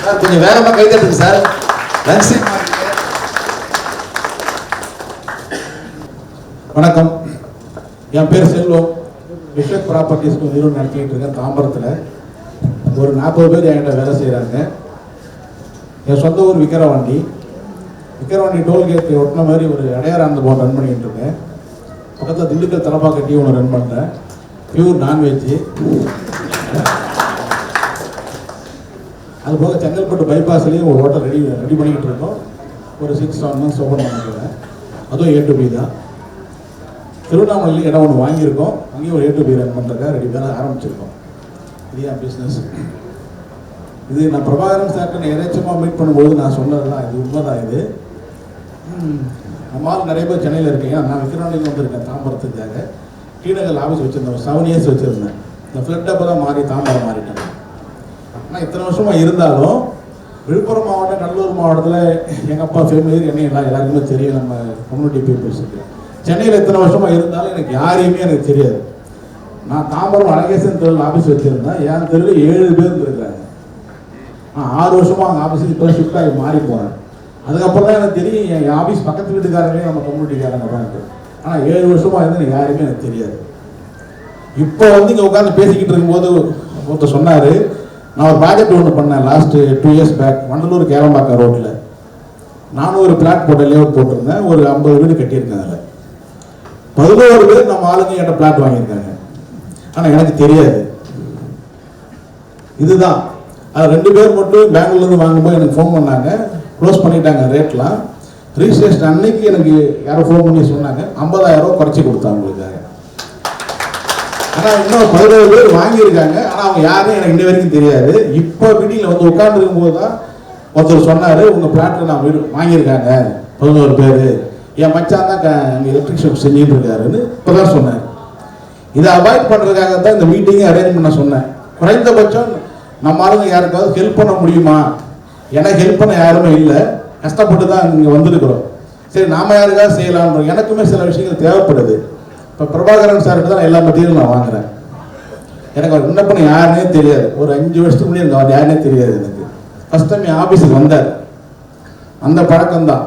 Sir கொஞ்சம் வேகமாக கை தட்டுங்க சார். நன்றி. வணக்கம், என் பேர் செல்வம். விஸ்வக் ப்ராப்பர்ட்டிஸ்க்கு நிறுவனம் நடத்திக்கிட்டு இருக்கேன் தாம்பரத்தில். ஒரு 40 பேர் என்கிட்ட வேலை செய்கிறாங்க. என் சொந்த ஊர் விக்கிரவாண்டி. விக்கிரவாண்டி டோல்கேட் ஒட்டின மாதிரி ஒரு அடையாராந்த போர்டு ரன் பண்ணிக்கிட்டு இருக்கேன். பக்கத்தில் திண்டுக்கல் தலப்பாக்கட்டி ஒன்று ரன் பண்ணுறேன். Pure non veg. அதுபோக செங்கல்பட்டு பைபாஸ்லேயும் ஒரு ஹோட்டல் ரெடி பண்ணிக்கிட்டு இருக்கோம். ஒரு 6-7 months ஓப்பன் பண்ணிக்கிறேன். அதுவும் A to B தான். திருவண்ணாமலையில் இடம் ஒன்று வாங்கியிருக்கோம். அங்கேயும் ஒரு A to B ரன் பண்ணுறதுக்காக ரெடி பண்ண ஆரம்பிச்சிருக்கோம். இது என் பிஸ்னஸ். இது நான் பிரபாகரன் சார்ட்ட நான் எதாச்சுமாக மீட் பண்ணும்போது நான் சொன்னது தான், இது உண்மை தான். இது நம்மளால் நிறைய பேர் சென்னையில் இருக்கீங்க. நான் விக்கிரவாண்டியில் வந்திருக்கேன் தாம்பரத்துக்காக. டீநகர் ஆஃபீஸ் வச்சுருந்தேன், 7 years வச்சுருந்தேன். இந்த ஃப்ளட் அப்போ தான் மாறி தாம்பரம் மாறிட்டேன். ஆனால் இத்தனை வருஷமாக இருந்தாலும் விழுப்புரம் மாவட்டம், கடலூர் மாவட்டத்தில் எங்கள் அப்பா ஃபேமிலி என்னை எல்லாருக்குமே தெரியும். நம்ம கம்யூனிட்டி பீப்புள்ஸுக்கு சென்னையில் இத்தனை வருஷமாக இருந்தாலும் எனக்கு யாரையுமே எனக்கு தெரியாது. நான் தாம்பரம் அழகேசன் தெருவில் ஆஃபீஸ் வச்சுருந்தேன். என் தெருவில் 7 பேர் இருக்கிறாங்க. 6 வருஷமாக அங்கே ஆஃபீஸுக்கு இப்போ ஷிஃப்ட் ஆகி மாறி போனேன். அதுக்கப்புறம் தான் எனக்கு தெரியும் என் ஆஃபீஸ் பக்கத்து வீட்டுக்காரங்களே நம்ம கம்யூனிட்டிக்காரங்க தான் இருக்குது. ஆனால் 7 வருஷமாக இருந்து எனக்கு யாருமே எனக்கு தெரியாது. இப்போ வந்து இங்கே உட்காந்து பேசிக்கிட்டு இருக்கும்போது ஒருத்தர் சொன்னார், நான் ஒரு ப்ராஜெக்ட் ஒன்று பண்ணேன் last 2 years back Vandalur Kelambakkam ரோட்டில். நானும் ஒரு பிளாட் போட்ட லேஅவுட் போட்டிருந்தேன். ஒரு 50 வீடு கட்டியிருக்கேன். அதில் 11 பேர் நம்ம ஆளுங்க என்கிட்ட பிளாட் வாங்கியிருக்காங்க. ஆனால் எனக்கு தெரியாது. இதுதான் அது 2 பேர் மட்டும் பெங்களூர்லேருந்து வாங்கும்போது எனக்கு ஃபோன் பண்ணாங்க. க்ளோஸ் பண்ணிட்டாங்க ரேட்லாம். ரிஜிஸ்ட்ரேஷன் அன்னைக்கு எனக்கு யாரோ ஃபோன் பண்ணி சொன்னாங்க 50,000 குறைச்சி கொடுத்தாங்க உங்களுக்காக. ஆனால் இன்னும் 17 பேர் வாங்கியிருக்காங்க. ஆனால் அவங்க யாரும் எனக்கு இன்ன வரைக்கும் தெரியாது. இப்போ மீட்டிங்கில் வந்து உட்காந்துருக்கும் போது தான் ஒருத்தர் சொன்னார், உங்கள் பிளாட்டில் நான் வீடு வாங்கியிருக்காங்க 11 பேர். என் மச்சான் தான் இங்கே எலக்ட்ரிஷியன் செஞ்சுட்டு இருக்காருன்னு இப்போ தான் சொன்னார். இதை அவாய்ட் பண்ணுறதுக்காக தான் இந்த மீட்டிங்கை அரேஞ்ச் பண்ண சொன்னேன். குறைந்தபட்சம் நம்ம ஆளுங்க யாருக்காவது ஹெல்ப் பண்ண முடியுமா? எனக்கு ஹெல்ப் பண்ண யாருமே இல்லை. கஷ்டப்பட்டு தான் இங்கே வந்திருக்கிறோம். சரி நாம யாருக்காவது செய்யலாம்ன்றோம். எனக்குமே சில விஷயங்கள் தேவைப்படுது. இப்போ பிரபாகரன் சார்கிட்ட தான் எல்லா மெட்டீரியலும் நான் வாங்குறேன். எனக்கு அவர் விண்ணப்பம் யாருன்னே தெரியாது. ஒரு 5 வருஷத்துக்கு முன்னாடி எனக்கு அவர் யாருன்னே தெரியாது. எனக்கு ஃபஸ்ட் டைம் என் ஆஃபீஸுக்கு வந்தார். அந்த பழக்கம்தான்.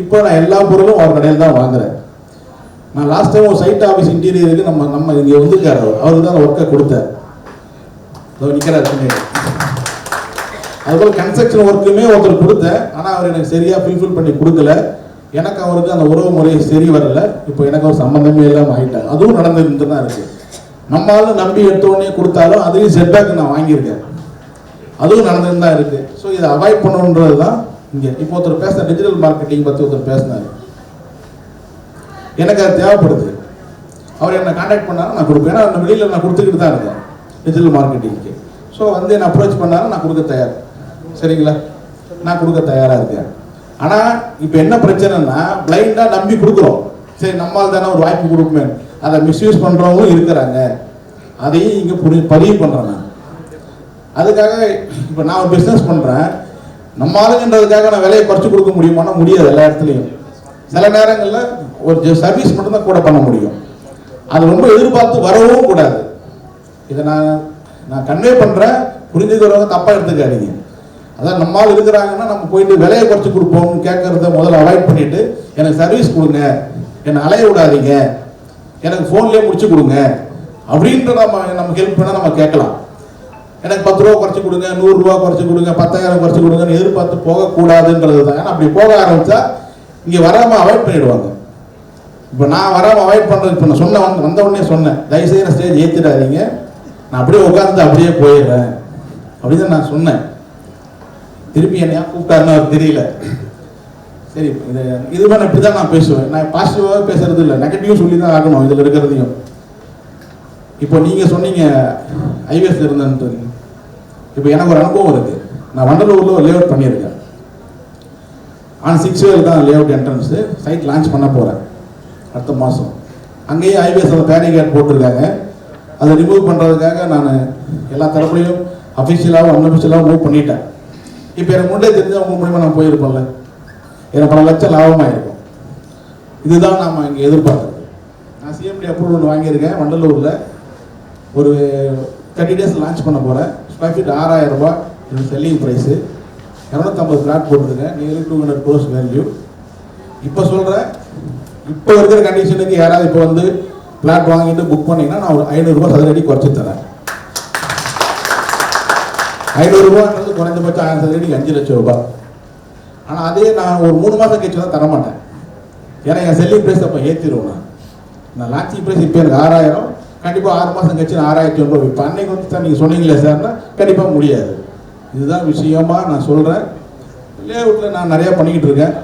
இப்போ நான் எல்லா பொருளும் அவர் கடையில் தான் வாங்குறேன். நான் லாஸ்ட் டைம் ஒரு சைட் ஆஃபீஸ் இன்டீரியருக்கு நம்ம இங்கே வந்துருக்காரு. அவருக்கு தான் ஒர்க்கை கொடுத்தார். நிற்கிறார். அதுபோல் கன்ஸ்ட்ரக்ஷன் ஒர்க்குமே ஒருத்தர் கொடுத்தேன். ஆனால் அவர் எனக்கு சரியாக ஃபில்ஃபில் பண்ணி கொடுக்கல. எனக்கு அவருக்கு அந்த உறவு முறை சரி வரல. இப்போ எனக்கு ஒரு சம்மந்தமே இல்லாமல் ஆகிட்டாங்க. அதுவும் நடந்துட்டு தான் இருக்குது. நம்மளால நம்பி எடுத்தோடனே கொடுத்தாலும் அதையும் செட்பேக் நான் வாங்கியிருக்கேன். அதுவும் நடந்துட்டு தான் இருக்குது. ஸோ இதை அவாய்ட் பண்ணணுன்றது தான் இங்கே. இப்போ ஒருத்தர் பேசின டிஜிட்டல் மார்க்கெட்டிங் பற்றி ஒருத்தர் பேசினார். எனக்கு அது தேவைப்படுது. அவர் என்னை கான்டாக்ட் பண்ணாலும் நான் கொடுப்பேன். ஏன்னா அந்த வெளியில் நான் கொடுத்துக்கிட்டு தான் இருக்கேன் டிஜிட்டல் மார்க்கெட்டிங்க்கு. ஸோ வந்து என்னை அப்ரோச் பண்ணாலும் நான் கொடுக்க தயார். சரிங்களா? நான் கொடுக்க தயாராக இருக்கேன். ஆனால் இப்போ என்ன பிரச்சனைன்னா பிளைண்டாக நம்பி கொடுக்குறோம். சரி நம்மால் தானே ஒரு வாய்ப்பு கொடுக்குமே. அதை மிஸ்யூஸ் பண்ணுறவங்களும் இருக்கிறாங்க. அதையும் இங்கே பதிவு பண்ணுறேன் நான். அதுக்காக இப்போ நான் ஒரு பிஸ்னஸ் பண்ணுறேன். நம்ம ஆளுங்கன்றதுக்காக நான் விலையை குறைச்சி கொடுக்க முடியுமானா முடியாது. எல்லா இடத்துலையும் சில நேரங்களில் ஒரு சர்வீஸ் மட்டும்தான் கூட பண்ண முடியும். அது ரொம்ப எதிர்பார்த்து வரவும் கூடாது. இதை நான் கன்வே பண்ணுறேன். புரிஞ்சுக்கிறவங்க தப்பாக எடுத்துக்காதீங்க. அதான் நம்மால் இருக்கிறாங்கன்னா நம்ம போயிட்டு விலையை குறைச்சி கொடுப்போம்னு கேட்கறத முதல்ல அவாய்ட் பண்ணிவிட்டு எனக்கு சர்வீஸ் கொடுங்க, என்னை அலைய விடாதீங்க, எனக்கு ஃபோன்லேயே முடிச்சு கொடுங்க அப்படின்ற நம்ம ஹெல்ப் பண்ணால் நம்ம கேட்கலாம். எனக்கு 10 ரூபா குறைச்சி கொடுங்க, 100 ரூபா குறைச்சி கொடுங்க, 10,000 குறைச்சி கொடுங்கன்னு எதிர்பார்த்து போகக்கூடாதுன்றது தான். ஏன்னா அப்படி போக ஆரம்பித்தா இங்கே வராமல் அவாய்ட் பண்ணிவிடுவாங்க. இப்போ நான் வராமல் அவாய்ட் பண்ணுறது இப்போ நான் வந்த உடனே சொன்னேன், தயவுசெய்து ஸ்டேஜ் ஏற்றிடாதீங்க, நான் அப்படியே உட்கார்ந்து அப்படியே போயிடுறேன் அப்படின்னு நான் சொன்னேன். திருப்பி என்னையா கூப்பிட்டாருன்னு அவர் தெரியல. சரி இது மாதிரி இப்படி தான் நான் பேசுவேன். நான் பாசிட்டிவாக பேசுறது இல்லை, நெகட்டிவ் சொல்லி தான் ஆகணும் இதில் இருக்கிறதையும். இப்போ நீங்கள் சொன்னீங்க ஹைவேஸ் இருந்தேன்ட்டு. இப்போ எனக்கு ஒரு அனுபவம் இருக்குது. நான் வண்டலூரில் ஒரு லேஅவுட் பண்ணியிருக்கேன். ஆனால் 6 வேல் தான் லேஅவுட் என்ட்ரன்ஸு. சைட் லான்ச் பண்ண போகிறேன் அடுத்த மாதம். அங்கேயே ஹைவேஸில் பேரிகேட் போட்டிருக்காங்க. அதை ரிமூவ் பண்ணுறதுக்காக நான் எல்லா தரப்புலையும் அஃபிஷியலாகவும் அன்அஃபிஷியலாகவும் மூவ் பண்ணிட்டேன். இப்போ எனக்கு முன்னே தெரிஞ்சு அவங்க மூலியமாக நான் போயிருப்போம்ல, எனக்கு பல லட்சம் லாபமாக இருக்கும். இதுதான் நாம் இங்கே எதிர்பார்க்குறது. நான் சிஎம்டி அப்ரூவல் ஒன்று வாங்கியிருக்கேன் வண்டலூரில். ஒரு 30 days லான்ச் பண்ண போகிறேன். ஸ்கொயர் ஃபீட் 6,000 ரூபாய் இது செல்லிங் ப்ரைஸு. 250 பிளாட் போட்டுருக்கேன், நியர்லி 200 crores வேல்யூ. இப்போ சொல்கிறேன், இப்போ இருக்கிற கண்டிஷனுக்கு யாராவது இப்போ வந்து பிளாட் வாங்கிட்டு புக் பண்ணிங்கன்னா நான் ஒரு 500 ரூபாய் சதுரடி குறைச்சி தரேன். 500 ரூபான்றது குறைந்தபட்சம் 1000 சதுரடிக்கு 5 லட்சம் ரூபாய். ஆனால் அதே நான் ஒரு 3 மாதம் கழிச்சு தான் தரமாட்டேன். ஏன்னா என் செல்லிங் ப்ரைஸ் அப்போ ஏற்றிடுவேன். நான் லான்ச்சிங் ப்ரைஸ் இப்போ எனக்கு 6000, கண்டிப்பாக 6 மாதம் கழிச்சு நான் 6000 ரூபாய். இப்போ அன்னைக்கு வந்து சார் நீங்கள் சொன்னீங்களே சார்னா கண்டிப்பாக முடியாது. இதுதான் விஷயமா நான் சொல்கிறேன். லேஅவுட்டில் நான் நிறையா பண்ணிக்கிட்டு இருக்கேன்.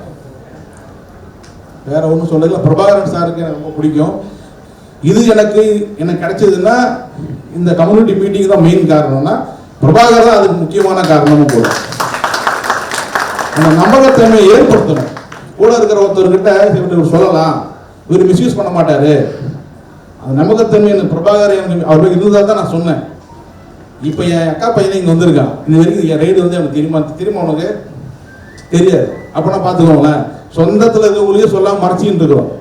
வேற ஒன்றும் சொல்லல. பிரபாகரன் சாருக்கு எனக்கு ரொம்ப பிடிக்கும். இது எனக்கு கிடைச்சதுன்னா இந்த கம்யூனிட்டி மீட்டிங் தான் மெயின் காரணம்னா பிரபாகர் தான் அதுக்கு முக்கியமான காரணமும் கூட. அந்த நம்பகத்தன்மையை ஏற்படுத்தணும். கூட இருக்கிற ஒருத்தர்கிட்ட இவர் சொல்லலாம், இவர் மிஸ்யூஸ் பண்ண மாட்டாரு. அந்த நம்பகத்தன்மை எனக்கு பிரபாகர் எனக்கு அவர் இருந்ததாக தான் நான் சொன்னேன். இப்போ என் அக்கா பையனை இங்கே வந்திருக்கான். இந்த வரைக்கும் என் ரைடு வந்து எனக்கு தெரியுமா உனக்கு தெரியாது. அப்போனா பார்த்துக்கோங்களேன், சொந்தத்தில் இருக்கவங்களையே சொல்லாமல் மறைச்சிக்கிட்டு இருக்கிறோம்.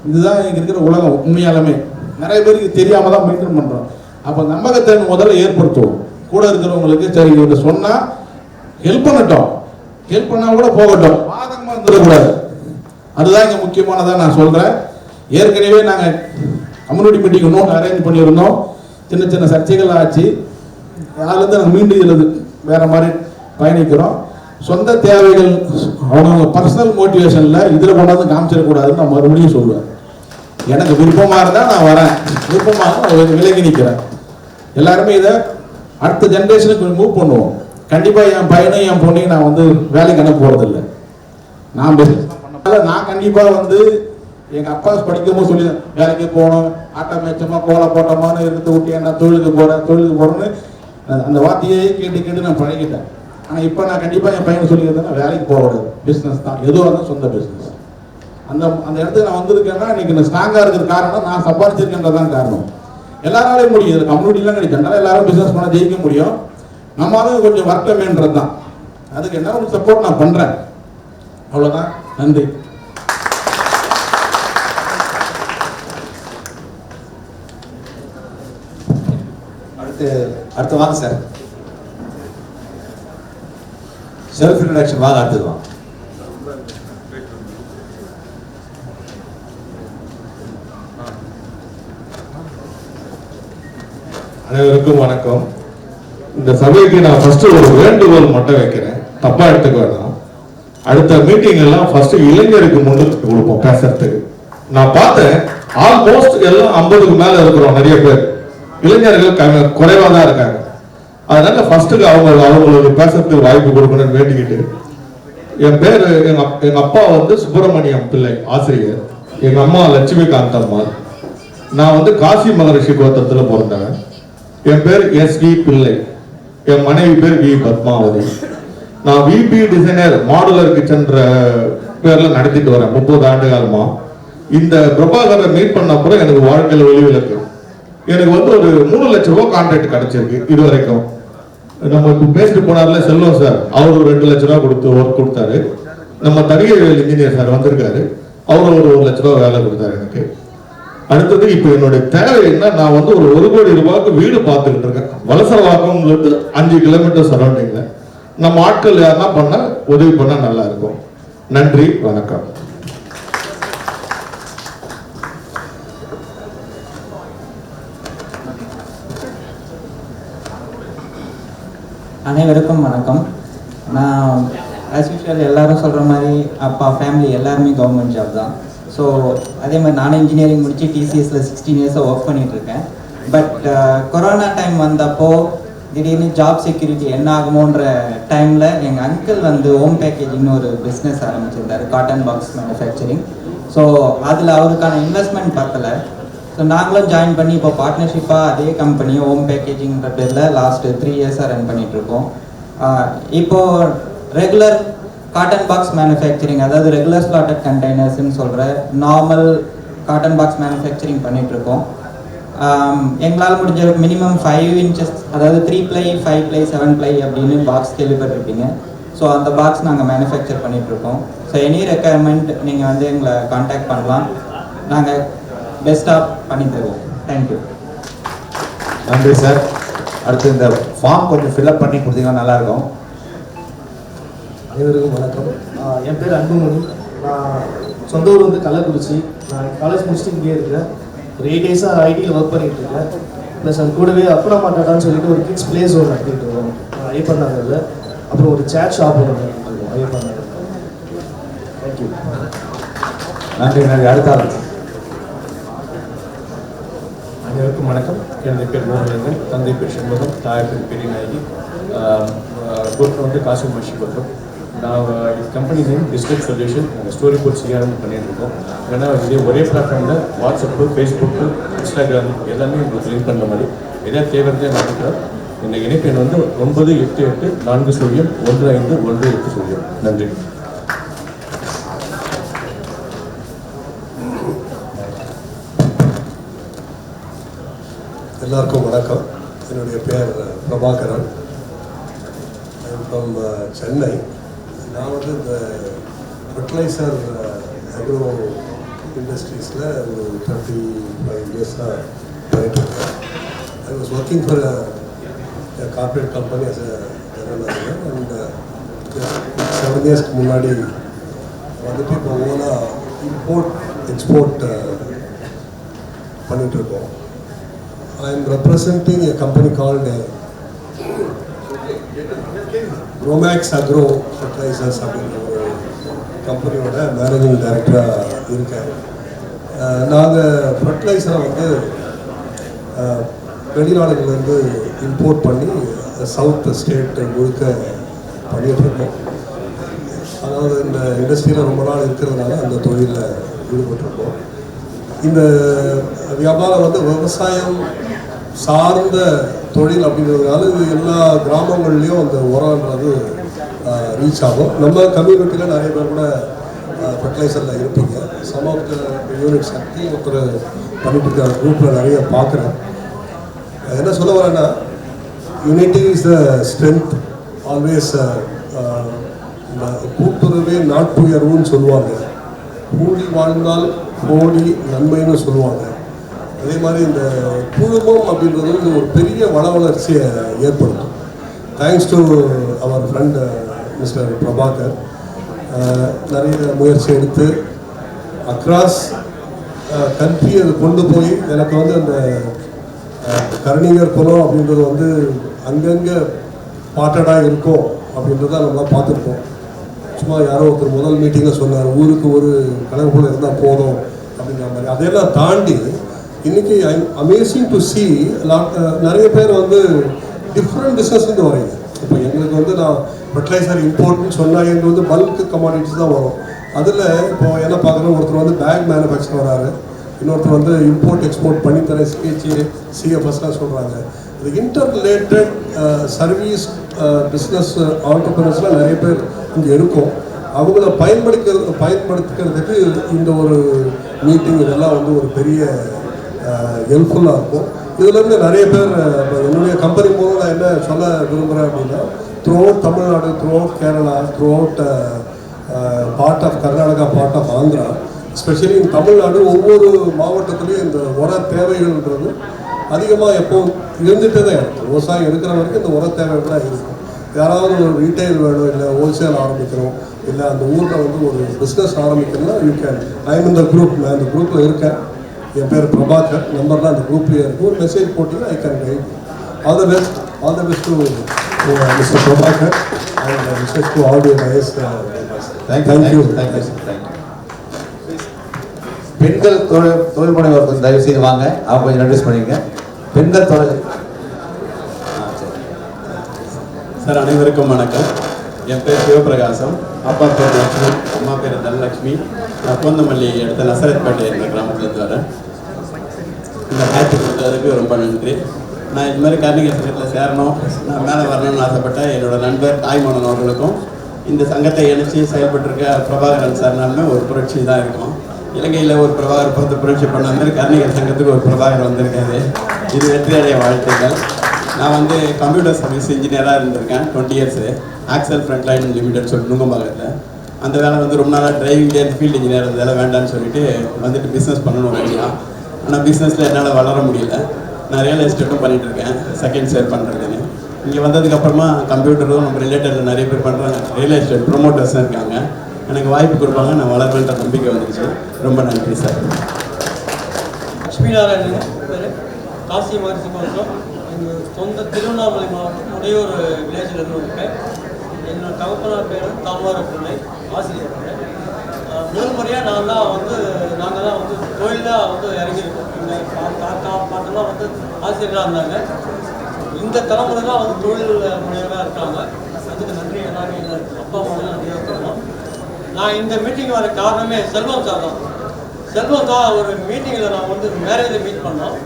இதுதான் இங்கே இருக்கிற உலகம். உண்மையாலுமே நிறைய பேருக்கு தெரியாமல் தான் மெயின்டைன் பண்ணுறோம். அப்போ நம்பகத்தன்மை முதல்ல ஏற்படுத்துவோம். கூட இருக்கிறவங்களுக்கு சரி இவங்க சொன்னால் ஹெல்ப் பண்ணட்டும், ஹெல்ப் பண்ணால் கூட போகட்டும், பாதகமாக இருந்துடக்கூடாது. அதுதான் இங்கே முக்கியமானதாக நான் சொல்கிறேன். ஏற்கனவே நாங்கள் கம்யூனிட்டி மீட்டிங் நோட் அரேஞ்ச் பண்ணியிருந்தோம். சின்ன சின்ன சர்ச்சைகள் ஆச்சு. அதுலேருந்து நாங்கள் மீண்டும் இதில் வேறு மாதிரி பயணிக்கிறோம். சொந்த தேவைகள் அவங்க பர்சனல் மோட்டிவேஷனில் இதில் கொண்டாந்து காமிச்சிடக்கூடாதுன்னு நான் மறுபடியும் சொல்லுவேன். எனக்கு விருப்பமாக இருந்தால் நான் வரேன், விருப்பமாக நான் விலகி நிற்கிறேன். எல்லாருமே இதை அடுத்த ஜென்ரேஷனுக்கு மூவ் பண்ணுவோம். கண்டிப்பாக என் பையனையும் என் பொண்ணையும் நான் வந்து வேலைக்கு அனுப்ப போகிறதில்லை. நான் பிஸ்னஸ் தான் பண்ண. நான் கண்டிப்பாக வந்து எங்கள் அப்பா படிக்கும்போது சொல்லி வேலைக்கு போகணும், ஆட்டோ மேய்ச்சமாக கோலை போட்டோமான்னு இருந்து விட்டு நான் தொழிலுக்கு போகிறேன்னு அந்த வார்த்தையே கேட்டு நான் பழகிட்டேன். ஆனால் இப்போ நான் கண்டிப்பாக என் பையனை சொல்லிக்கிறேன், வேலைக்கு போகக்கூடாது, பிஸ்னஸ் தான், எதுவாக இருந்தாலும் சொந்த பிஸ்னஸ். அந்த இடத்துக்கு நான் வந்திருக்கேன்னா இன்னைக்கு நான் ஸ்ட்ராங்காக இருக்கிற காரணம் நான் சம்பாதிச்சிருக்கேன்றதான் காரணம். எல்லாராலையும் முடியும். இதில் கம்யூனிட்டிலாம் கிடையாது, ஜென்ரலாக எல்லாரும் பிஸ்னஸ் பண்ண ஜெயிக்க முடியும். நம்மளாலும் கொஞ்சம் வர்க்கமேன்றது தான். அதுக்கு என்ன ஒரு சப்போர்ட் நான் பண்ணுறேன். அவ்வளோதான். நன்றி. அடுத்து வாங்க சார். செல்ஃப் இன்ட்ரடக்ஷன் வாங்க. அடுத்தது வாங்க. அனைவருக்கும் வணக்கம். இந்த சபைக்கு நான் ஃபர்ஸ்ட் ஒரு வேண்டுகோள் மட்டும் வைக்கிறேன், தப்பா எடுத்துக்க வேண்டாம். அடுத்த மீட்டிங் எல்லாம் ஃபர்ஸ்ட் இளைஞருக்கு முன்னுக்கு கொடுப்போம் பேசுறதுக்கு. நான் பார்த்தேன் ஆல்மோஸ்ட் எல்லாம் 50க்கு மேல இருக்கிறோம். நிறைய பேர் இளைஞர்கள் குறைவா தான் இருக்காங்க. அதனால ஃபர்ஸ்ட்டுக்கு அவங்களுக்கு பேசுறதுக்கு வாய்ப்பு கொடுக்கணும்னு வேண்டிக்கிட்டு, என் பேர் எங்க அப்பா வந்து சுப்பிரமணியம் பிள்ளை ஆசிரியர், எங்க அம்மா லட்சுமிகாந்த் அம்மா. நான் வந்து காசி மகரிஷி கோத்திரத்தில் பிறந்தவன். என் பேர் எஸ்.வி. பிள்ளை, என் மனைவி பேர் வி. பத்மாவதி. நான் விபி டிசைனர் மாடுலர் கிச்சன்ற பேர்ல நடத்திட்டு வரேன் 30 ஆண்டு காலமா. இந்த பிரபாகரை மீட் பண்ண அப்புறம் எனக்கு வாழ்க்கையில் ஒளிவிலக்கு. எனக்கு வந்து ஒரு 3 லட்சம் ரூபாய் கான்ட்ராக்ட் கிடைச்சிருக்கு இது வரைக்கும். நம்ம இப்போ பேசிட்டு போனார்ல செல்வம் சார், அவர் ஒரு 2 லட்ச ரூபா கொடுத்து ஒர்க் கொடுத்தாரு. நம்ம தனியல் இன்ஜினியர் சார் வந்திருக்காரு, அவர் ஒரு 1 லட்ச ரூபா வேலை கொடுத்தாரு எனக்கு. அடுத்தது இப்போ என்னுடைய தேவை என்ன, நான் வந்து ஒரு 1 கோடி ரூபாய்க்கு வீடு பார்த்துக்கிட்டு இருக்கேன். வலசரவாக்கம்ங்கிறது 5 கிலோமீட்டர் சரௌண்டிங்ல. நம்ம ஆட்கள் யாருன்னா பண்ண உதவி பண்ண நல்லா இருக்கும். நன்றி, வணக்கம். அனைவருக்கும் வணக்கம். நான் ஆஸ் யூஷுவல் எல்லாரும் சொல்கிற மாதிரி அப்பா ஃபேமிலி எல்லாருமே கவர்மெண்ட் ஜாப் தான். ஸோ அதே மாதிரி நானும் இன்ஜினியரிங் முடித்து டிசிஎஸில் 16 இயர்ஸாக ஒர்க் பண்ணிகிட்ருக்கேன். பட் கொரோனா டைம் வந்தப்போ திடீர்னு ஜாப் செக்யூரிட்டி என்ன ஆகுமோன்ற டைமில் எங்கள் அங்கிள் வந்து ஹோம் பேக்கேஜிங்னு ஒரு பிஸ்னஸ் ஆரம்பிச்சிருந்தார், காட்டன் பாக்ஸ் மேனுஃபேக்சரிங். ஸோ அதில் அவருக்கான இன்வெஸ்ட்மெண்ட் பத்தலை. ஸோ நாங்களும் ஜாயின் பண்ணி இப்போ பார்ட்னர்ஷிப்பாக அதே கம்பெனி ஹோம் பேக்கேஜிங்கிற பேரில் லாஸ்ட்டு 3 இயர்ஸாக ரன் பண்ணிகிட்ருக்கோம். இப்போது ரெகுலர் காட்டன் பாக்ஸ் மேனுஃபேக்சரிங், அதாவது ரெகுலர் ஸ்லாட்டட் கண்டெய்னர்ஸ்ன்னு சொல்கிற நார்மல் காட்டன் பாக்ஸ் மேனுஃபேக்சரிங் பண்ணிகிட்ருக்கோம். எங்களால் முடிஞ்ச மினிமம் 5 inches, அதாவது 3 ply 5 ply 7 ply அப்படின்னு பாக்ஸ் கேள்விப்பட்டிருப்பீங்க. ஸோ அந்த பாக்ஸ் நாங்கள் மேனுஃபேக்சர் பண்ணிகிட்ருக்கோம். ஸோ எனி ரெக்குயர்மெண்ட் நீங்கள் வந்து எங்களை கான்டாக்ட் பண்ணலாம், நாங்கள் பெஸ்ட்டாக பண்ணி தருவோம். தேங்க்யூ. நன்றி சார். அடுத்து இந்த ஃபார்ம் கொஞ்சம் ஃபில்அப் பண்ணி கொடுத்தீங்கன்னா நல்லாயிருக்கும். அனைவருக்கும் வணக்கம். என் பேர் அன்புமணி. நான் சொந்த ஊர் வந்து கள்ளக்குறிச்சி. நான் காலேஜ் முடிச்சுட்டு இங்கே இருக்கேன். ஒரு 8 டேஸாக ஐடியில் ஒர்க் பண்ணிகிட்டு இருக்கேன். ப்ளஸ் அது கூடவே அப்பனா மாட்டாடான்னு சொல்லிட்டு ஒரு கிட்ஸ் பிளே ஜோன் நடத்திட்டு இருக்கோம் ஐயப்பன் நகரில். அப்புறம் ஒரு சேட் ஷாப் ஒன்று நடத்திட்டு இருக்கோம் ஐயப்பன் நகர். தேங்க்யூ. நன்றி. அடுத்த ஆள். அனைவருக்கும் வணக்கம். எனது பேர் மோகனேந்திரன். தந்தை பேர் சண்முகம், தாய் பேர் பெரியநாயகி. குரூப் வந்து காசு மஷி குரூப். நான் கம்பெனி நேம் டிஸ்ட்ரிக்ட் சொல்யூஷன். நாங்கள் ஸ்டோரி போர்ட் சிஆர்எம் பண்ணிட்டு இருக்கோம். ஏன்னா இதே ஒரே பிளாட்ஃபார்மில் வாட்ஸ்அப்பு, ஃபேஸ்புக்கு, இன்ஸ்டாகிராம் எல்லாமே உங்களுக்கு லிங்க் பண்ணுற மாதிரி எதாவது தேவையாக நடக்கிறோம். இந்த இணைப்பு எண் வந்து 9884015118. நன்றி. எல்லாருக்கும் வணக்கம். என்னுடைய பேர் பிரபாகரன். ஃப்ரம் சென்னை. நான் வந்து இந்த ஃபர்டிலைசர் அக்ரோ இண்டஸ்ட்ரீஸில் ஒரு 35 இயர்ஸாக பண்ணிட்டுருக்கேன். I was working for corporate company as a general manager. And 7 இயர்ஸ்க்கு முன்னாடி வந்துட்டு இப்போ ஓனாக இம்போர்ட் எக்ஸ்போர்ட் பண்ணிகிட்ருக்கோம். I am representing a company called Romax Agro Fertilizers அப்படின்ற ஒரு கம்பெனியோட மேனேஜிங் டைரக்டராக இருக்கேன். நாங்கள் ஃபர்டிலைசரை வந்து வெளிநாடுகள்லேருந்து இம்போர்ட் பண்ணி சவுத் ஸ்டேட் முழுக்க பண்ணிகிட்ருக்கோம். அதாவது இந்த இண்டஸ்ட்ரியில் ரொம்ப நாள் இருக்கிறதுனால அந்த தொழிலில் ஈடுபட்டிருக்கோம். இந்த வியாபாரம் வந்து விவசாயம் சார்ந்த தொழில் அப்படிங்கிறதுனால இது எல்லா கிராமங்கள்லேயும் அந்த உரம்ன்றது ரீச் ஆகும். நம்ம கம்யூனிட்டியில் நிறைய பேர் கூட ஃபர்டிலைசரில் இருப்பீங்க. Some of the unit Shakti ஒருத்தர் பண்ணிட்டு இருக்க குரூப்பில் நிறைய பார்க்குறேன். என்ன சொல்ல வரேன்னா, unity is the strength always. கூட்டுறவே நாட்டுயர்வுன்னு சொல்லுவாங்க. கூடி வாழ்ந்தால் கோடி நன்மைன்னு சொல்லுவாங்க. அதே மாதிரி இந்த குழுமம் அப்படின்றது வந்து ஒரு பெரிய வளர்ச்சியை ஏற்படுத்தும். தேங்க்ஸ் டு அவர் ஃப்ரெண்ட் மிஸ்டர் பிரபாகர். நிறைய முயற்சி எடுத்து அக்ராஸ் கண்ட்ரி அதை கொண்டு போய் எனக்கு வந்து அந்த கருணிகர் குலம் அப்படின்றது வந்து அங்கங்கே பாட்டடாக இருக்கும் அப்படின்றத நம்மளாம் பார்த்துருக்கோம். சும்மா யாரோ ஒருத்தர் முதல் மீட்டிங்கில் சொன்னார், ஊருக்கு ஒரு கனவுக்குள்ள இருந்தால் போதும் அப்படிங்கிற மாதிரி. அதையெல்லாம் தாண்டி இன்னைக்கு அமேசிங் டு சி நிறைய பேர் வந்து டிஃப்ரெண்ட் பிஸ்னஸ்லேருந்து வரீங்க. இப்போ எங்களுக்கு வந்து நான் ஃபர்டிலைசர் இம்போர்ட்னு சொன்னால் எங்களுக்கு வந்து பல்க் கமாடிட்டிஸ் தான் வரும். அதில் இப்போ என்ன பார்க்குறோம், ஒருத்தர் வந்து பேக் மேனுஃபேக்சர் வராரு, இன்னொருத்தர் வந்து இம்போர்ட் எக்ஸ்போர்ட் பண்ணித்தர சிஎஃப்எஸ்லாம் சொல்கிறாங்க. இது இன்டர் ரிலேட்டட் சர்வீஸ் பிஸ்னஸ் ஆண்டர்பிரினர்ஸ்லாம் நிறைய பேர் இங்கே இருக்கும். அவங்கள பயன்படுத்திக்கிறதுக்கு இந்த ஒரு மீட்டிங் இதெல்லாம் வந்து ஒரு பெரிய ஹெல்ப்ஃபுல்லாக இருக்கும். இதுலேருந்து நிறைய பேர் என்னுடைய கம்பெனி மூலம் நான் என்ன சொல்ல விரும்புகிறேன் அப்படின்னா, throughout Tamil Nadu, throughout Kerala, throughout part of Karnataka, part of Andhra, especially Tamil Nadu ஒவ்வொரு மாவட்டத்துலேயும் இந்த உர தேவைகள்ன்றது அதிகமாக எப்போது இருந்துகிட்டே தான் இருக்கும். விவசாயம் இருக்கிற வரைக்கும் இந்த உர தேவைகள் தான் இருக்கும். யாராவது ஒரு ரீட்டைல் வேணும், இல்லை ஹோல்சேல் ஆரம்பிக்கிறோம், இல்லை அந்த ஊரில் வந்து ஒரு பிஸ்னஸ் ஆரம்பிக்கணும்னா யூ கேன். ஐம் இந்த குரூப், நான் இந்த குரூப்பில் இருக்கேன். என் பேர் பிரபாகர். நம்பர்லாம் அந்த குரூப்லேயே இருக்குது. ஒரு மெசேஜ் போட்டிங்கன்னா I can guide. All the best to mister Prabhakar and mister to all the wives. Thank you. பெண்கள் தொழில் முனைவோர் தயவு செய்து வாங்க, அவங்க கொஞ்சம் நோட்டீஸ் பண்ணிக்கங்க. பெண்கள் தொழில். சார், அனைவருக்கும் வணக்கம். என் பேர் சிவபிரகாசம். அப்பா பேர் லக்ஷ்மி, அம்மா பேர் தனலக்ஷ்மி. நான் பூந்தமல்லி அடுத்த நசரத்பேட்டை என்ற கிராமத்துலேருந்து வரேன். இந்த வாய்ப்பு கொடுத்ததுக்கு ரொம்ப நன்றி. நான் இது மாதிரி கார்னிகல் சங்கத்தில் சேரணும், நான் மேலே வரணும்னு ஆசைப்பட்டேன். என்னோடய நண்பர் தாய்மோனன் அவர்களுக்கும் இந்த சங்கத்தை இணைச்சி செயல்பட்டுருக்க பிரபாகரன் சார்னாலுமே ஒரு புரட்சி தான் இருக்கும். இலங்கையில் ஒரு பிரபாகர் பார்த்து புரட்சி பண்ண மாதிரி கார்னிகல் சங்கத்துக்கு ஒரு பிரபாகர் வந்திருக்காரு. இது வெற்றியடைய வாழ்த்துக்கள். நான் வந்து கம்ப்யூட்டர் சர்வீஸ் இன்ஜினியராக இருந்திருக்கேன் 20 இயர்ஸு. ஆக்சல் ஃப்ரண்ட்லைன் லிமிடெட் சொல்லி நுங்கம்பாக்கத்தில். அந்த வேலை வந்து ரொம்ப நாளாக டிரைவிங் ஃபீல்டு இன்ஜினியர் இருந்ததால் வேண்டான்னு சொல்லிட்டு வந்துட்டு பிஸ்னஸ் பண்ணணும் வேண்டியா. ஆனால் பிஸ்னஸில் என்னால் வளர முடியல. நான் ரியல் எஸ்டேட்டும் பண்ணிகிட்ருக்கேன், செகண்ட் சேல் பண்ணுறதுன்னு. இங்கே வந்ததுக்கப்புறமா கம்ப்யூட்டரும் நம்ம ரிலேட்டடில் நிறைய பேர் பண்ணுறாங்க, ரியல் எஸ்டேட் ப்ரொமோட்டர்ஸும் இருக்காங்க. எனக்கு வாய்ப்பு கொடுப்பாங்க, நான் வளர்வேன்ற நம்பிக்கை வந்துருச்சு. ரொம்ப நன்றி சார். லட்சுமி நாராயணன் பேர், காசி மாரிசி மாவட்டம். எங்கள் சொந்த திருவண்ணாமலை மாவட்டம் உடையூர் வில்லேஜில் இருந்து இருக்கேன். என்னோட தகப்பனார் பேர் தாமர பிள்ளை, ஆசிரியர். முதல் முறையாக நாங்கள் தான் வந்து தொழிலாக வந்து இறங்கியிருக்கோம். எங்கள் தாத்தா பாட்டெல்லாம் வந்து ஆசிரியராக இருந்தாங்க. இந்த தலைமுறை தான் வந்து தொழில் முனைவராக இருக்காங்க. அதுக்கு நன்றி எல்லாரும் எங்கள் அப்பா அம்மாவும் நன்றியாக சொல்லலாம். நான் இந்த மீட்டிங் வர காரணமே செல்வம் சார் தான். செல்வம் தான் ஒரு மீட்டிங்கில் நான் வந்து மேரேஜை மீட் பண்ணோம்.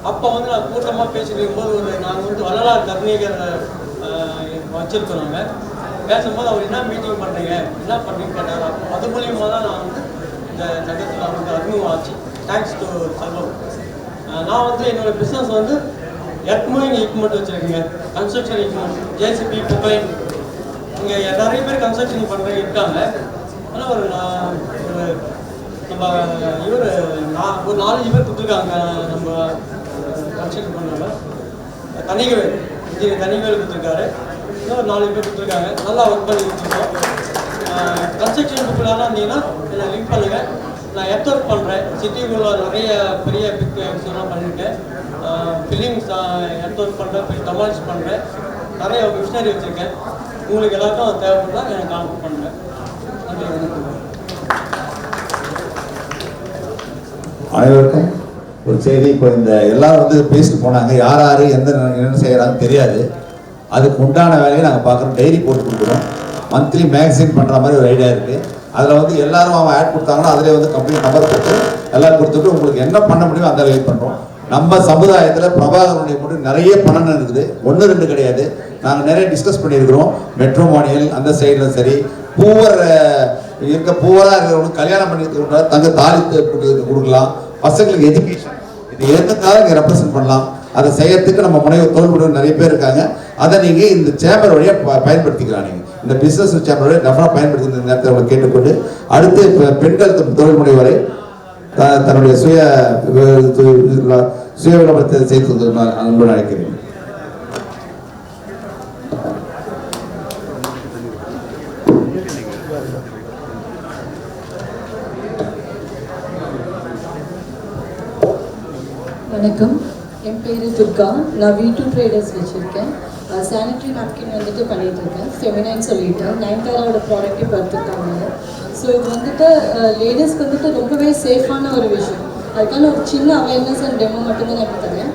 அப்போ வந்து நான் கூட்டமாக பேசிக்கும் போது நாங்கள் வந்து வள்ளலார் கர்ணிகர் வச்சுருக்கோம். நாங்கள் பேசும்போது அவர் என்ன மீட்டிங் பண்ணுறீங்க, என்ன பண்ணுறீங்கன்னு கேட்டார். அப்போ அது மூலியமாக தான் நான் வந்து இந்த நகரத்தில் வந்து அறிமுகம் ஆச்சு. தேங்க்ஸ் டு செல்வம். நான் வந்து என்னோடய பிஸ்னஸ் வந்து எர்த்மூவிங் எக்யூப்மெண்ட் வச்சுருக்கேங்க. Construction equipment, JCB, Poclain. இங்கே நிறைய பேர் கன்ஸ்ட்ரக்ஷன் பண்ணுறவங்க இருக்காங்க. ஆனால் ஒரு நம்ம ஒரு 4-5 பேர் கொடுத்துருக்காங்க. நம்ம கன்ஸ்ட்ரக்ஷன் பண்ணுறவங்க தனிகவேல், இன்ஜினியர் தனிகவேல் கொடுத்துருக்காரு. இன்னும் ஒரு 4 பேர் கொடுத்துருக்காங்க. நல்லா ஒர்க் பண்ணி கொடுத்துருக்கோம். கன்ஸ்ட்ரக்ஷன் புக்கில் இருந்தீங்கன்னா என்னை லிங்க் பண்ணுங்கள். நான் ஒர்க் பண்ணுறேன். சிட்டிக்குள்ள நிறைய பெரிய பிக் எக்ஸ்லாம் பண்ணியிருக்கேன். ஃபிலிம்ஸ் ஒர்க் பண்ணுறேன், பெரிய கமர்ஸ் பண்ணுறேன், நிறைய மிஷினரி வச்சுருக்கேன். உங்களுக்கு எல்லாருக்கும் தேவைப்பட்டால் எனக்கு கான்டாக்ட் பண்ணுங்கள். நன்றி, வணக்கம். அனைவருக்கும் ஒரு செய்தி. இப்போ இந்த எல்லாரும் வந்து பேசிட்டு போனாங்க, யார் யார் என்ன செய்கிறாங்கன்னு தெரியாது. அதுக்கு உண்டான வேலையை நாங்கள் பார்க்குறோம். டைரி போட்டு கொடுக்குறோம். மந்த்லி மேக்சின் பண்ணுற மாதிரி ஒரு ஐடியா இருக்குது. அதில் வந்து எல்லாரும் அவன் ஆட் கொடுத்தாங்கன்னா அதிலே வந்து கம்பெனி நம்பர் கொடுத்து எல்லாம் கொடுத்துட்டு உங்களுக்கு என்ன பண்ண முடியுமோ அந்த வேலை பண்ணுறோம். நம்ம சமுதாயத்தில் பிரபாகரனுடைய மட்டும் நிறைய பணம் இருக்குது, 1-2 கிடையாது. நாங்கள் நிறைய டிஸ்கஸ் பண்ணியிருக்கிறோம். மெட்ரோமானியல் அந்த சைடில் சரி, பூவராக இருக்கிறவங்களுக்கு கல்யாணம் பண்ணி தங்க தாலி கொடுக்கலாம், பசங்களுக்கு எஜுகேஷன், இது எதுக்காக இங்கே ரெப்ரசென்ட் பண்ணலாம். அதை செய்யறதுக்கு நம்ம முனைவர் தொழில் முனைவர் நிறைய பேர் இருக்காங்க. அதை நீங்கள் இந்த சேம்பர் வழியாக பயன்படுத்திக்கலாம். நீங்கள் இந்த பிஸ்னஸ் சேம்பர் வழியாக டெஃபனாக பயன்படுத்தி இந்த நேரத்தை அவங்களை கேட்டுக்கொண்டு அடுத்து பெண்கள் தொழில் முனைவரை தன்னுடைய சுய விளம்பரத்தை செய்து அன்பு அழைக்கிறேன். வணக்கம், என் பேர் துர்கா. நான் V2 ட்ரேடர்ஸ் வச்சுருக்கேன். சானிட்ரி நாப்கின் வந்துட்டு பண்ணிகிட்ருக்கேன். ஃபெமினைன் சொல்லிட்டு நயன்தாராவோட ப்ராடக்ட்டே பார்த்துருக்காங்க. ஸோ இது வந்துட்டு லேடிஸ்க்கு வந்துட்டு ரொம்பவே சேஃபான ஒரு விஷயம். அதுக்கான ஒரு சின்ன அவேர்னஸ் அண்ட் டெமோ மட்டும்தான் நான் இப்போ தரேன்.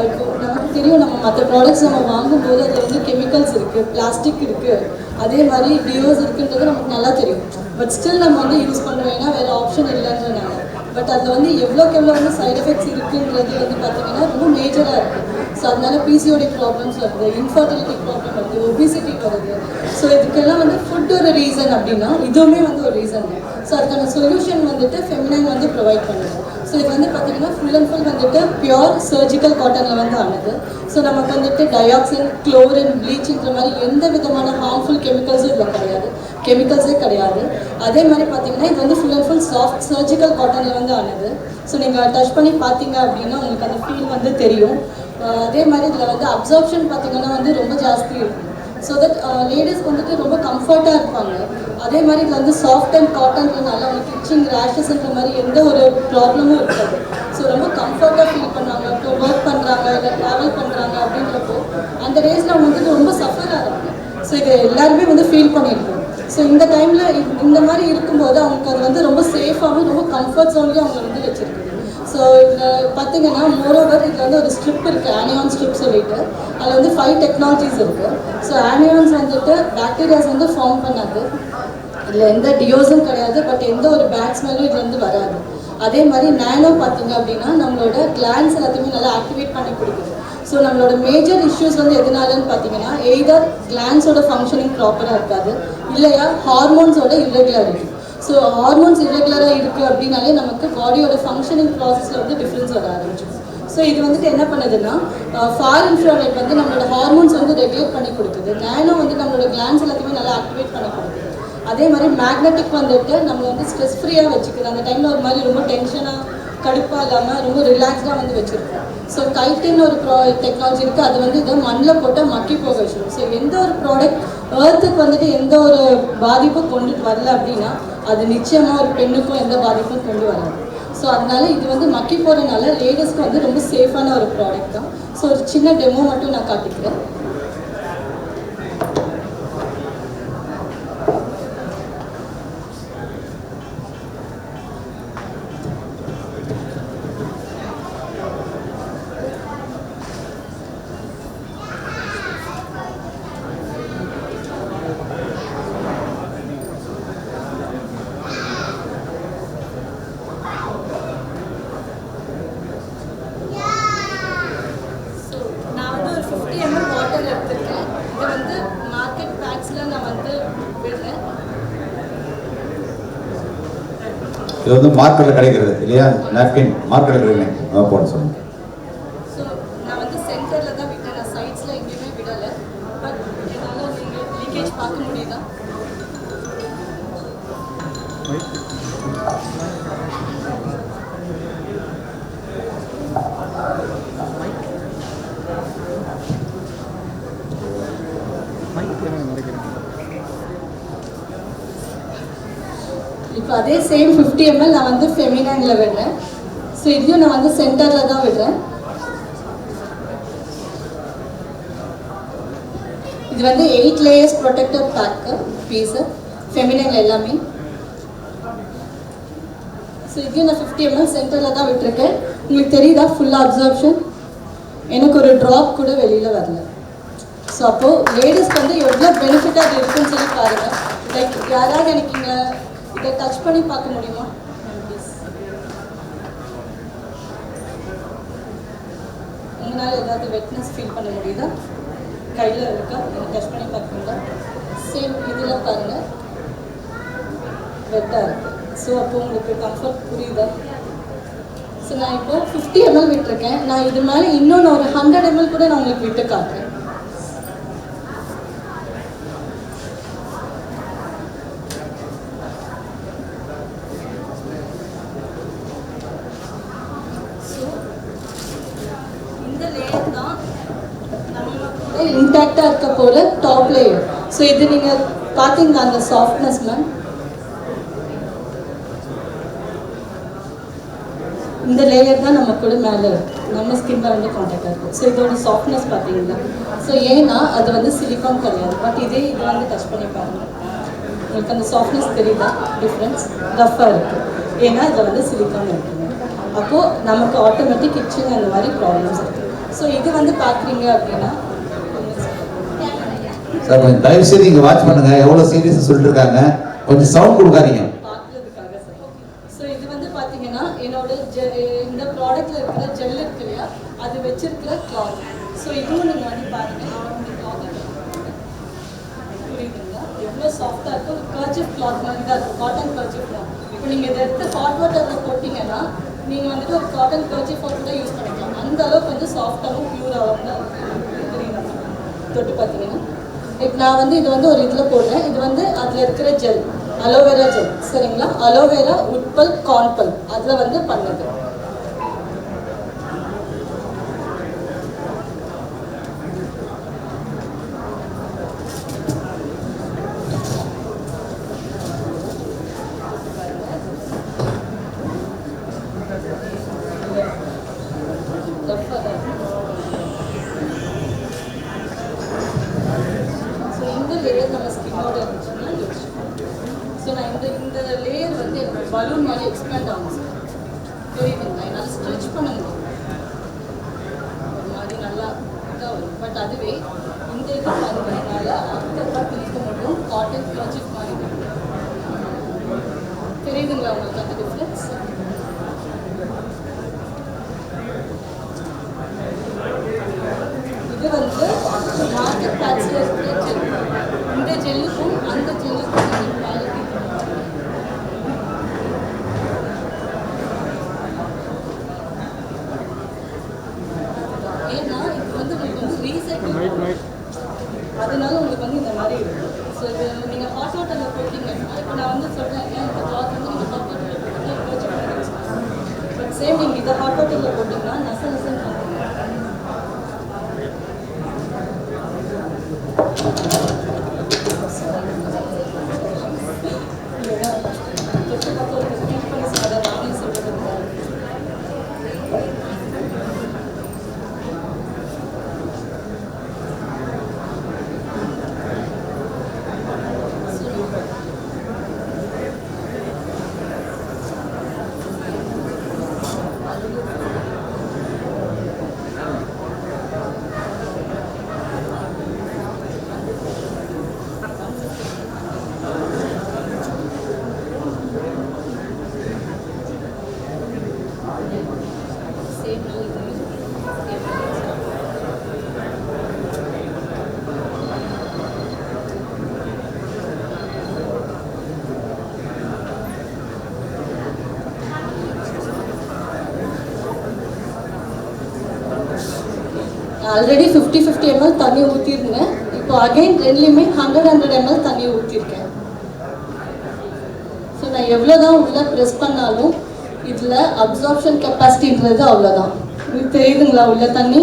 இப்போ நமக்கு தெரியும், நம்ம மற்ற ப்ராடக்ட்ஸ் நம்ம வாங்கும்போது அதில் வந்து கெமிக்கல்ஸ் இருக்குது, பிளாஸ்டிக் இருக்குது, அதே மாதிரி டியோஸ் இருக்குன்றது நமக்கு நல்லா தெரியும். பட் ஸ்டில் நம்ம வந்து யூஸ் பண்ணுறோம், ஏன்னா வேறு ஆப்ஷன் இல்லைன்றனால. பட் அதில் வந்து எவ்வளோக்கு எவ்வளோ வந்து சைட் எஃபெக்ட்ஸ் இருக்குன்றது வந்து பார்த்திங்கன்னா ரொம்ப மேஜராக இருக்குது. ஸோ அதனால பிசிஓடி ப்ராப்ளம்ஸ் வருது, இன்ஃபர்டிலிட்டி ப்ராப்ளம் வருது, ஒபிசிட்டி வருது. ஸோ இதுக்கெல்லாம் வந்து ஃபுட் ஒரு ரீசன் அப்படின்னா இதுவுமே வந்து ஒரு ரீசன் தான். ஸோ அதுக்கான சொல்யூஷன் வந்துட்டு ஃபெமினைன் வந்து ப்ரொவைட் பண்ணுது. ஸோ இது வந்து பார்த்திங்கன்னா ஃபுல் அண்ட் ஃபுல் வந்துட்டு பியூர் சர்ஜிக்கல் காட்டனில் வந்து ஆனது. ஸோ நமக்கு வந்துட்டு டயாக்சின், குளோரின், ப்ளீச்சிங்கிற மாதிரி எந்த விதமான ஹார்ம்ஃபுல் கெமிக்கல்ஸும் இதில் கிடையாது, கெமிக்கல்ஸே கிடையாது. அதே மாதிரி பார்த்தீங்கன்னா இது வந்து full and full soft surgical காட்டனில் வந்து ஆனது. ஸோ நீங்கள் டச் பண்ணி பார்த்தீங்க அப்படின்னா உங்களுக்கு அந்த ஃபீல் வந்து தெரியும். அதே மாதிரி இதில் வந்து அப்சார்ப்ஷன் பார்த்தீங்கன்னா வந்து ரொம்ப ஜாஸ்தி இருக்கும். ஸோ தட் லேடிஸ்க்கு வந்துட்டு ரொம்ப கம்ஃபர்ட்டாக இருப்பாங்க. அதே மாதிரி இதில் வந்து சாஃப்ட் அண்ட் காட்டன்றனால அவங்களுக்கு இச்சிங், ரேஷஸ்ன்ற மாதிரி எந்த ஒரு ப்ராப்ளமும் இருக்காது. ஸோ ரொம்ப கம்ஃபர்ட்டாக ஃபீல் பண்ணுவாங்க. இப்போ ஒர்க் பண்ணுறாங்க, இல்லை ட்ராவல் பண்ணுறாங்க அப்படின்றப்போ அந்த டேஸில் அவங்க வந்துட்டு ரொம்ப சஃபர் ஆகிறாங்க. ஸோ இது எல்லாருமே வந்து ஃபீல் பண்ணியிருக்கோம். ஸோ இந்த டைமில் இந்த மாதிரி இருக்கும்போது அவங்களுக்கு அது வந்து ரொம்ப சேஃபாகவும் ரொம்ப கம்ஃபர்ட் ஜோன்லேயும் அவங்க வந்து வச்சுருக்குது. ஸோ இதில் பார்த்தீங்கன்னா மோரோவர் இதில் வந்து ஒரு ஸ்ட்ரிப் இருக்குது, ஆனியான் ஸ்ட்ரிப் சொல்லிட்டு. அதில் வந்து 5 டெக்னாலஜிஸ் இருக்குது. ஸோ ஆனியான்ஸ் வந்துட்டு பாக்டீரியாஸ் வந்து ஃபார்ம் பண்ணாது, இதில் எந்த டியோஸும் கிடையாது, பட் எந்த ஒரு பேட் ஸ்மெல்லும் இது வந்து வராது. அதே மாதிரி நானோ பார்த்தீங்க அப்படின்னா நம்மளோட கிளான்ஸ் எல்லாத்தையுமே நல்லா ஆக்டிவேட் பண்ணி கொடுக்குது. ஸோ நம்மளோட மேஜர் இஷ்யூஸ் வந்து எதனாலன்னு பார்த்தீங்கன்னா எய்தர் கிளான்ஸோட ஃபங்க்ஷனிங் ப்ராப்பராக இருக்காது, இல்லையா ஹார்மோன்ஸோட இர்ரெகுலாரிட்டி. ஸோ ஹார்மோன்ஸ் இர்ரெகுலராக இருக்குது அப்படின்னாலே நமக்கு பாடியோட ஃபங்க்ஷனிங் ப்ராசஸில் வந்து டிஃப்ரென்ஸ் வர ஆரம்பிச்சிடும். ஸோ இது வந்துட்டு என்ன பண்ணுதுன்னா ஃபார் இன்ஃப்ராரெட் வந்து நம்மளோட ஹார்மோன்ஸ் வந்து ரெகுலேட் பண்ணி கொடுக்குது. நானோ வந்து நம்மளோட கிளான்ஸ் எல்லாத்தையுமே நல்லா ஆக்டிவேட் பண்ணி கொடுக்குது. அதே மாதிரி மேக்னெட்டிக் வந்துட்டு நம்மளை வந்து ஸ்ட்ரெஸ் ஃப்ரீயாக வச்சுக்குது. அந்த டைமில் ஒரு மாதிரி ரொம்ப டென்ஷனாக கடுப்பாக இல்லாமல் ரொம்ப ரிலாக்ஸ்டாக வந்து வச்சுருக்கோம். ஸோ கைட்டின்னு ஒரு டெக்னாலஜி இருக்குது, அது வந்து இதை மண்ணில் போட்டால் மக்கி போக வச்சிடும். ஸோ எந்த ஒரு ப்ராடக்ட் ஏர்த்துக்கு வந்துட்டு எந்த ஒரு பாதிப்பும் கொண்டுட்டு வரல அப்படின்னா அது நிச்சயமாக ஒரு பெண்ணுக்கும் எந்த பாதிப்பும் கொண்டு வராது. ஸோ அதனால இது வந்து மக்கி போகிறனால லேடிஸ்க்கு வந்து ரொம்ப சேஃபான ஒரு ப்ராடக்ட் தான். ஸோ ஒரு சின்ன டெமோ மட்டும் நான் காட்டிக்கிறேன். இது வந்து மார்க்கெட்டில் கிடைக்கிறது இல்லையா, நாப்கின் மார்க்கெட்டில் கிடைக்கிறேன் போன சொல்லுங்க. ஸோ நான் வந்து சென்டரில் தான் விட்டேன், நான் சைட்ஸில் எங்கேயுமே விடலை. பட் என்னால் நீங்கள் லீக்கேஜ் பார்க்க முடியுதா? இப்போ அதே சேம் 50 ml நான் வந்து ஃபெமினைனில் விடுறேன். ஸோ இதையும் நான் வந்து சென்டரில் தான் விடுறேன். இது வந்து 8 லேயர்ஸ் ப்ரொடெக்டர் பேக்கு பீஸு ஃபெமினைனில் எல்லாமே. ஸோ இதையும் நான் 50 ml சென்டரில் தான் விட்டுருக்கேன். உங்களுக்கு தெரியுதா ஃபுல்லாக அப்சர்ப்ஷன்? எனக்கு ஒரு ட்ராப் கூட வெளியில் வரல. ஸோ அப்போது லேடிஸ்க்கு வந்து எவ்வளோ பெனிஃபிட்டாக அது இருக்குன்னு சொல்லி பாருங்கள். லைக் யாராவது எனக்கு இங்கே இதை டச் பண்ணி பார்க்க முடியுமா? உங்களால் ஏதாவது வெட்னஸ் ஃபீல் பண்ண முடியுதா? கையில் இருக்கா? டச் பண்ணி பார்க்குறீங்களா? சேம் இதில் பாருங்கள், வெட்டாக இருக்குது. ஸோ அப்போ உங்களுக்கு கம்ஃபர்ட் புரியுதா? ஸோ நான் இப்போ 50 ml விட்டுருக்கேன். நான் இது மேலே இன்னொன்று ஒரு 100 ml கூட நான் உங்களுக்கு விட்டு காட்டுறேன். இன்டாக்டாக இருக்க போல டாப் லேயர். ஸோ இது நீங்கள் பார்த்தீங்கன்னா அந்த சாஃப்ட்னஸ் மேம், இந்த லேயர் தான் நம்ம கூட மேலே நம்ம ஸ்கின்ல வந்து கான்டாக்டாக இருக்கும். ஸோ இதோட சாஃப்ட்னஸ் பார்த்தீங்கன்னா, ஸோ ஏன்னா அது வந்து சிலிக்கான் கிடையாது. பட் இது வந்து டச் பண்ணி பாருங்க, உங்களுக்கு அந்த சாஃப்ட்னஸ் தெரியுதா? டிஃப்ரென்ஸ் ரஃப்பாக இருக்குது, ஏன்னா இதில் வந்து சிலிக்கான் இருக்குங்க. அப்போது நமக்கு ஆட்டோமேட்டிக் கிச்சன் அந்த மாதிரி ப்ராப்ளம்ஸ் இருக்குது. ஸோ இது வந்து பார்க்குறீங்க அப்படின்னா சார் கொஞ்சம் தயவு செய்து இங்கே வாட்ச் பண்ணுங்க, எவ்வளோ சீரியஸாக சொல்லிட்டு இருக்காங்க, கொஞ்சம் சவுண்ட் கொடுக்காதீங்க. பார்க்குறதுக்காக சார். ஸோ இது வந்து பார்த்தீங்கன்னா என்னோட இந்த ப்ராடக்ட்ல இருக்கிற ஜெல் இருக்கு இல்லையா, அது வச்சிருக்கிற கிளாத். ஸோ இதுவும் நீங்கள் வந்து பாருங்கள், இந்த கிளாத் புரியுதுங்களா? எவ்வளோ சாஃப்டாக இருக்கும். கர்ச்சிஃப் கிளாத் மாதிரி தான் இருக்கும், காட்டன் கர்ச்சிஃப் தான். இப்போ நீங்கள் இதை எடுத்து ஹாட் வாட்டரில் போட்டிங்கன்னா நீங்கள் வந்துட்டு ஒரு காட்டன் கர்ச்சிஃபாக கூட யூஸ் பண்ணிக்கலாம். அந்த அளவுக்கு வந்து சாஃப்டாகவும் ப்யூராகவும் தான் இருக்கும். தெரியுதா? தொட்டு பார்த்தீங்கன்னா இப்போ நான் வந்து இது வந்து ஒரு இதில் போடுறேன். இது வந்து அதில் இருக்கிற ஜெல், அலோவேரா ஜெல், சரிங்களா? அலோவேரா உட்பல் கான்பல் அதில் வந்து பண்ணுது. பலூன் மாதிரி எக்ஸ்பேண்ட் ஆகும் சார், தெரியுதுங்களா? என்னால் ஸ்ட்ரெச் பண்ண முடியும், ஒரு மாதிரி நல்லா இதாக வரும். பட் அதுவே இந்த இது பாருங்க, என்னால் அக்கா பிரிக்க முடியும், காட்டன் கர்ச்சிஃப் மாதிரி தெரியுதுங்களா உங்களுக்கு அந்த டிஃப்ரென்ஸ்? இது வந்து மார்க்கெட் பேட்சில் இருக்கிற ஜெல். இந்த ஜெல்லுக்கும் அந்த ஜெல்லுக்கும் அதனால உங்களுக்கு வந்து இந்த மாதிரி இருக்கும். ஸோ இது நீங்கள் ஹாட் வாட்டரில் போட்டிங்கன்னா, இப்போ நான் வந்து சொல்கிறேன், இந்த கிளாத் வந்து நீங்கள் ஹாட் வாட்டரில் போட்டு சேம் நீங்கள் இதை ஹாட் வாட்டரில் போட்டிங்கன்னா நச நசன்னு பண்ணுங்க. ஆல்ரெடி 50-50 ml தண்ணி ஊற்றிருந்தேன். இப்போ அகைன் ரெண்டுலேயுமே 100 ml தண்ணி ஊற்றிருக்கேன். ஸோ நான் எவ்வளோ தான் உள்ளே ப்ரெஸ் பண்ணாலும் இதில் அப்சார்ப்ஷன் கெப்பாசிட்டின்றது அவ்வளோதான். உங்களுக்கு தெரியுதுங்களா உள்ள தண்ணி?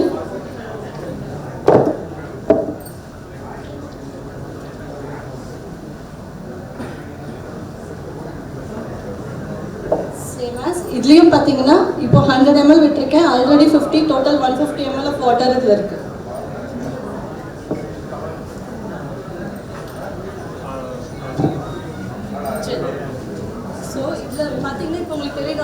இதுலேயும் பார்த்தீங்கன்னா இப்போ 100 ml விட்டுருக்கேன். Already 50, total 150 ml of water இதில் இருக்கு. ஸோ இதில் பார்த்தீங்கன்னா இப்போ உங்களுக்கு தெரியுது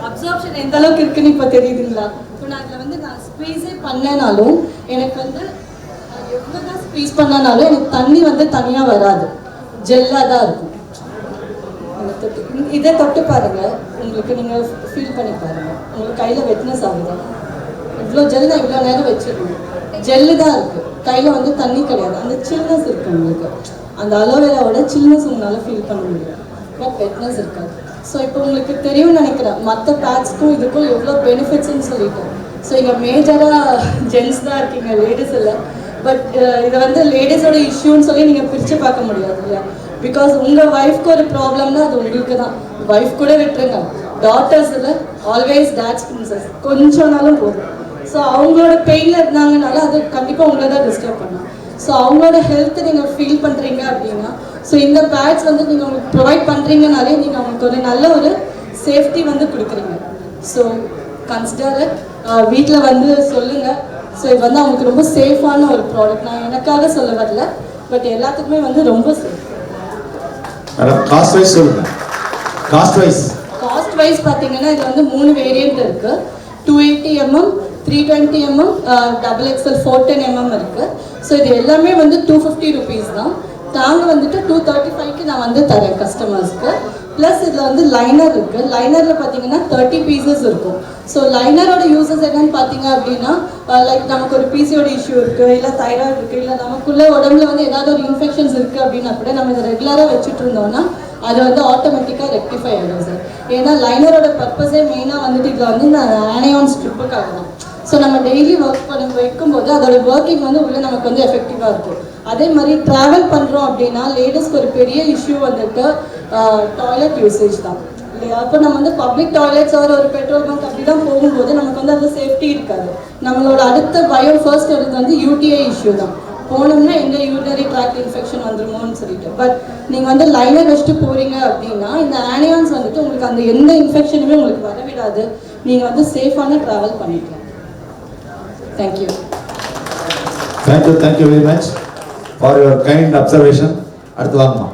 அப்சார்ப்ஷன் எந்த அளவுக்கு இருக்குன்னு இப்போ தெரியுதுங்களா? இப்போ நான் இதில் வந்து நான் ஸ்க்வீஸே பண்ணனாலும் எனக்கு வந்து எவ்வளோ தான் ஸ்க்வீஸ் பண்ணனாலும் எனக்கு தண்ணி வந்து தனியாக வராது, ஜெல்லாக தான் இருக்கும். இதை தொட்டு பாருங்க, உங்களுக்கு நீங்கள் ஃபீல் பண்ணி பாருங்க, உங்களுக்கு கையில் வெட்னஸ் ஆகுதா? இவ்வளோ ஜெல் நான் இவ்வளோ நேரம் வச்சிருக்கேன், ஜெல்லு தான் இருக்கு, கையில் வந்து தண்ணி கிடையாது. அந்த சில்னஸ் இருக்கு உங்களுக்கு, அந்த அலோவேராவோட சில்னஸ் உங்களால் ஃபீல் பண்ண முடியும், பட் வெட்னஸ் இருக்காது. ஸோ இப்போ உங்களுக்கு தெரியும்னு நினைக்கிறேன் மற்ற பேட்ஸ்க்கும் இதுக்கும் எவ்வளோ பெனிஃபிட்ஸ்ன்னு சொல்லிட்டு. ஸோ இங்கே மேஜராக ஜென்ஸ் தான் இருக்கீங்க, லேடிஸ் இல்லை. பட் இதை வந்து லேடிஸோட இஷ்யூன்னு சொல்லி நீங்கள் பிரித்து பார்க்க முடியாது இல்லையா? பிகாஸ் உங்கள் ஒய்ஃப்க்கு ஒரு ப்ராப்ளம்னா அது உங்களுக்கு தான். ஒய்ஃப் கூட விட்டுருங்க, டாட்டர்ஸ் இல்லை, ஆல்வேஸ் டேட்ஸ் பிரின்சஸ், கொஞ்சம் நாளும் போதும். ஸோ அவங்களோட பெயினில் இருந்தாங்கனால அது கண்டிப்பாக உங்களை தான் டிஸ்டர்ப் பண்ணும். ஸோ அவங்களோட ஹெல்த்தை நீங்கள் ஃபீல் பண்ணுறீங்க அப்படின்னா, ஸோ இந்த பேட்ஸ் வந்து நீங்கள் உங்களுக்கு ப்ரொவைட் பண்ணுறீங்கனாலே நீங்கள் அவங்களுக்கு ஒரு நல்ல ஒரு சேஃப்டி வந்து கொடுக்குறீங்க. ஸோ கன்சிடர் வீட்டில் வந்து சொல்லுங்கள். ஸோ இது வந்து அவங்களுக்கு ரொம்ப சேஃபான ஒரு ப்ராடக்ட். நான் எனக்காக சொல்ல வரல, பட் எல்லாத்துக்குமே வந்து ரொம்ப சேஃப். மேடம் காஸ்ட் வைஸ் சொல்லுங்க. காஸ்ட் வைஸ் பார்த்தீங்கன்னா இது வந்து 3 வேரியண்ட் இருக்கு. 280 mm, 320 mm, XXL 410 mm இருக்கு. ஸோ இது எல்லாமே வந்து 250 rupees தான். நாங்கள் வந்துட்டு 235க்கு நான் வந்து தரேன் கஸ்டமர்ஸ்க்கு. ப்ளஸ் இதில் வந்து லைனர் இருக்குது. லைனரில் பார்த்தீங்கன்னா 30 pieces இருக்கும். ஸோ லைனரோட யூசஸ் என்னன்னு பார்த்தீங்க அப்படின்னா, லைக் நமக்கு ஒரு பிசிஓடி இஷ்யூ இருக்குது, இல்லை தைராய்டு இருக்குது, இல்லை நமக்குள்ளே உடம்புல வந்து ஏதாவது ஒரு இன்ஃபெக்ஷன்ஸ் இருக்குது அப்படின்னா கூட நம்ம இதை ரெகுலராக வச்சுட்டு இருந்தோம்னா அது வந்து ஆட்டோமேட்டிக்காக ரெக்டிஃபை ஆகிடும் சார். ஏன்னா லைனரோட பர்பஸே மெயினாக வந்துட்டு இதில் வந்து இந்த ஆனியான் ஸ்ட்ரிப்புக்காக தான். ஸோ நம்ம டெய்லி ஒர்க் பண்ணி வைக்கும்போது அதோட ஒர்க்கிங் வந்து உள்ளே நமக்கு வந்து எஃபெக்டிவாக இருக்கும். அதே மாதிரி ட்ராவல் பண்ணுறோம் அப்படின்னா லேடிஸ்க்கு ஒரு பெரிய இஷ்யூ வந்துட்டு டாய்லெட் யூசேஜ் தான் இல்லையா? அப்போ நம்ம வந்து பப்ளிக் டாய்லெட்ஸ் ஒரு பெட்ரோல் பங்க் அப்படி தான் போகும்போது நமக்கு வந்து அது சேஃப்டி இருக்காது. நம்மளோட அடுத்த பயம் ஃபர்ஸ்ட் எடுத்து வந்து யூடிஐ இஷ்யூ தான். போனோம்னா எங்கே யூரினரி ட்ராக்ட் இன்ஃபெக்ஷன் வந்துருமோன்னு சொல்லிட்டு. பட் நீங்கள் வந்து லைனர் வச்சுட்டு போகிறீங்க அப்படின்னா இந்த ஆனியான்ஸ் வந்துட்டு உங்களுக்கு அந்த எந்த இன்ஃபெக்ஷனுமே உங்களுக்கு வரவிடாது. நீங்கள் வந்து சேஃபான ட்ராவல் பண்ணிக்கலாம். Thank you very much for your kind observation. அடுத்து வாங்கம்மா.